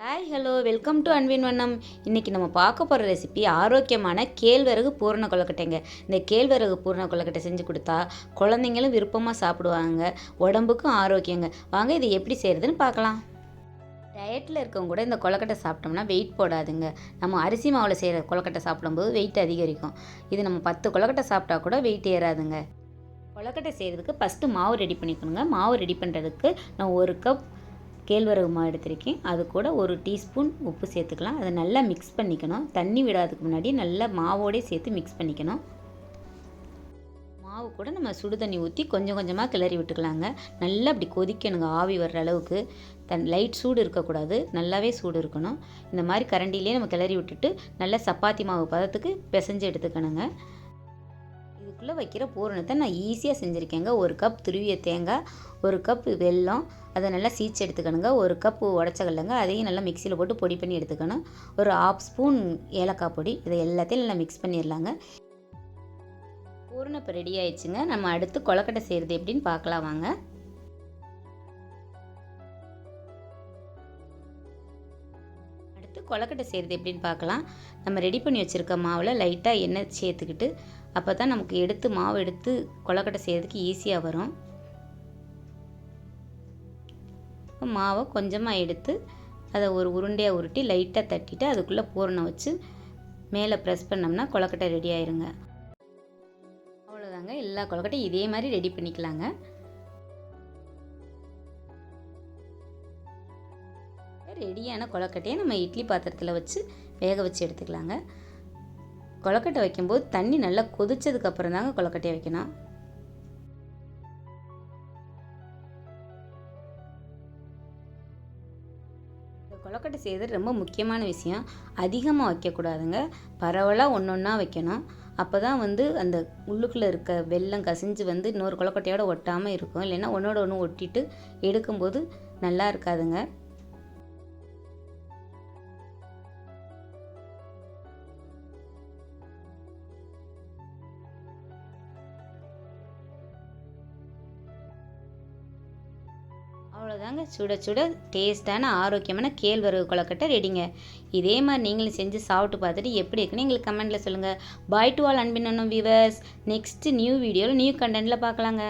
Hi hello welcome to அன்பின் வண்ணம். இன்றைக்கி நம்ம பார்க்க போகிற ரெசிபி ஆரோக்கியமான கேழ்வரகு பூரண கொழுக்கட்டைங்க. இந்த கேழ்வரகு பூரண கொழுக்கட்டை செஞ்சு கொடுத்தா குழந்தைங்களும் விருப்பமாக சாப்பிடுவாங்க, உடம்புக்கும் ஆரோக்கியங்க. வாங்க இதை எப்படி செய்கிறதுன்னு பார்க்கலாம். டயட்டில் இருக்கவங்க கூட இந்த கொழுக்கட்டை சாப்பிட்டோம்னா வெயிட் போடாதுங்க. நம்ம அரிசி மாவில் செய்கிற கொழுக்கட்டை சாப்பிடும்போது வெயிட் அதிகரிக்கும். இது நம்ம 10 கொழுக்கட்டை சாப்பிட்டா கூட வெயிட் ஏறாதுங்க. கொழுக்கட்டை செய்கிறதுக்கு ஃபஸ்ட்டு மாவு ரெடி பண்ணிக்கணுங்க. மாவு ரெடி பண்ணுறதுக்கு நான் 1 கப் கேழ்வரகு மாவு எடுத்திருக்கேன். அது கூட 1 டீஸ்பூன் உப்பு சேர்த்துக்கலாம். அதை நல்லா மிக்ஸ் பண்ணிக்கணும். தண்ணி விடாததுக்கு முன்னாடி நல்லா மாவோடே சேர்த்து மிக்ஸ் பண்ணிக்கணும். மாவு கூட நம்ம சுடு தண்ணி ஊற்றி கொஞ்சம் கொஞ்சமாக கிளறி விட்டுக்கலாங்க. நல்லா அப்படி கொதிக்கணுங்க, ஆவி வர்ற அளவுக்கு. லைட் சூடு இருக்கக்கூடாது, நல்லாவே சூடு இருக்கணும். இந்த மாதிரி கரண்டிலே நம்ம கிளறி விட்டுட்டு நல்லா சப்பாத்தி மாவு பதத்துக்கு பிசைஞ்சு எடுத்துக்கணுங்க. இதுக்குள்ளே வைக்கிற பூரணத்தை நான் ஈஸியாக செஞ்சுருக்கேங்க. 1 கப் துருவிய தேங்காய், 1 கப் வெல்லம், அதை நல்லா சீச்சு எடுத்துக்கணுங்க. 1 கப் உடச்ச கடலைங்க, அதையும் நல்லா மிக்சியில் போட்டு பொடி பண்ணி எடுத்துக்கணும். ஒரு 1/2 ஸ்பூன் ஏலக்காய் பொடி, இதை எல்லாத்தையும் நல்லா மிக்ஸ் பண்ணிடலாங்க. பூரணம் இப்போ ரெடி ஆயிடுச்சுங்க. நம்ம அடுத்து கொழுக்கட்டை செய்கிறது எப்படின்னு பார்க்கலாம் வாங்க. கொழுக்கட்டை செய்கிறது எப்படின்னு பார்க்கலாம். நம்ம ரெடி பண்ணி வச்சுருக்க மாவில் லைட்டாக எண்ணெய் சேர்த்துக்கிட்டு, அப்போ தான் நமக்கு மாவு எடுத்து கொழுக்கட்டை செய்கிறதுக்கு ஈஸியாக வரும். மாவை கொஞ்சமாக எடுத்து அதை ஒரு உருண்டையாக உருட்டி லைட்டாக தட்டிட்டு அதுக்குள்ளே பூரணம் வச்சு மேலே ப்ரெஸ் பண்ணோம்னா கொழுக்கட்டை ரெடி ஆயிருங்க. அவ்வளோதாங்க, எல்லா கொழுக்கட்டையும் இதே மாதிரி ரெடி பண்ணிக்கலாங்க. ரெடியான கொழுக்கட்டையை நம்ம இட்லி பாத்திரத்தில் வச்சு வேக வச்சு எடுத்துக்கலாங்க. கொழுக்கட்டை வைக்கும்போது தண்ணி நல்லா கொதிச்சதுக்கப்புறம் தாங்க கொழுக்கட்டையை வைக்கணும். இந்த கொழுக்கட்டை செய்கிறது ரொம்ப முக்கியமான விஷயம். அதிகமாக வைக்கக்கூடாதுங்க, பரவலாக ஒன்றா வைக்கணும். அப்போ தான் அந்த உள்ளுக்குள்ளே இருக்க வெல்லம் கசிஞ்சு இன்னொரு கொழுக்கட்டையோடு ஒட்டாமல் இருக்கும். இல்லைன்னா ஒன்றோட ஒன்று ஒட்டிட்டு எடுக்கும்போது நல்லா இருக்காதுங்க. அவ்வளோதாங்க, சுட சுட டேஸ்டான ஆரோக்கியமான கேழ்வரகு கொழுக்கட்டை ரெடிங்க. இதே மாதிரி நீங்களும் செஞ்சு சாப்பிட்டு பார்த்துட்டு எப்படி இருக்குன்னு எங்களுக்கு கமெண்ட்டில் சொல்லுங்கள். பாய் டு ஆல் அன்பின் வியூவர்ஸ். நெக்ஸ்ட் நியூ வீடியோவில் நியூ கண்டென்ட்டில் பார்க்கலாங்க.